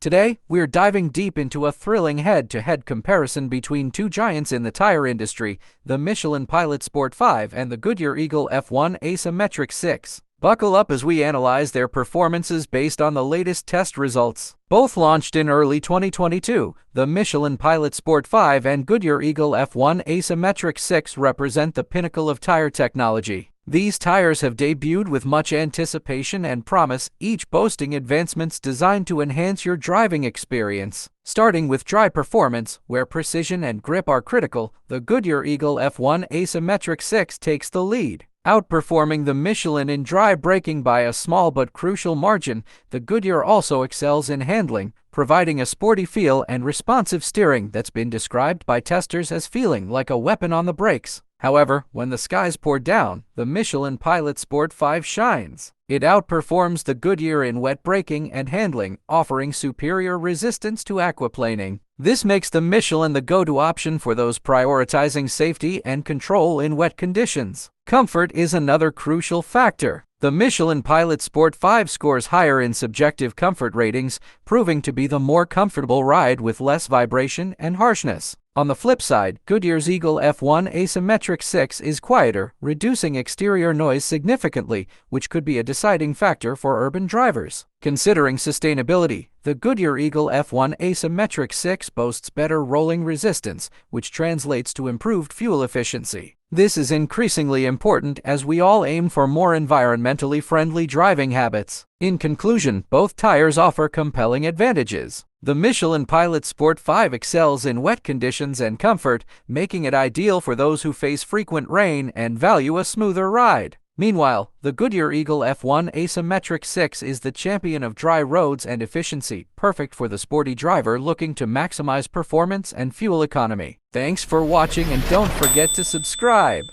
Today, we're diving deep into a thrilling head-to-head comparison between two giants in the tire industry, the Michelin Pilot Sport 5 and the Goodyear Eagle F1 Asymmetric 6. Buckle up as we analyze their performances based on the latest test results. Both launched in early 2022, the Michelin Pilot Sport 5 and Goodyear Eagle F1 Asymmetric 6 represent the pinnacle of tire technology. These tires have debuted with much anticipation and promise, each boasting advancements designed to enhance your driving experience. Starting with dry performance, where precision and grip are critical, the Goodyear Eagle F1 Asymmetric 6 takes the lead. Outperforming the Michelin in dry braking by a small but crucial margin, the Goodyear also excels in handling, providing a sporty feel and responsive steering that's been described by testers as feeling like a weapon on the brakes. However, when the skies pour down, the Michelin Pilot Sport 5 shines. It outperforms the Goodyear in wet braking and handling, offering superior resistance to aquaplaning. This makes the Michelin the go-to option for those prioritizing safety and control in wet conditions. Comfort is another crucial factor. The Michelin Pilot Sport 5 scores higher in subjective comfort ratings, proving to be the more comfortable ride with less vibration and harshness. On the flip side, Goodyear's Eagle F1 Asymmetric 6 is quieter, reducing exterior noise significantly, which could be a deciding factor for urban drivers. Considering sustainability, the Goodyear Eagle F1 Asymmetric 6 boasts better rolling resistance, which translates to improved fuel efficiency. This is increasingly important as we all aim for more environmentally friendly driving habits. In conclusion, both tires offer compelling advantages. The Michelin Pilot Sport 5 excels in wet conditions and comfort, making it ideal for those who face frequent rain and value a smoother ride. Meanwhile, the Goodyear Eagle F1 Asymmetric 6 is the champion of dry roads and efficiency, perfect for the sporty driver looking to maximize performance and fuel economy. Thanks for watching and don't forget to subscribe.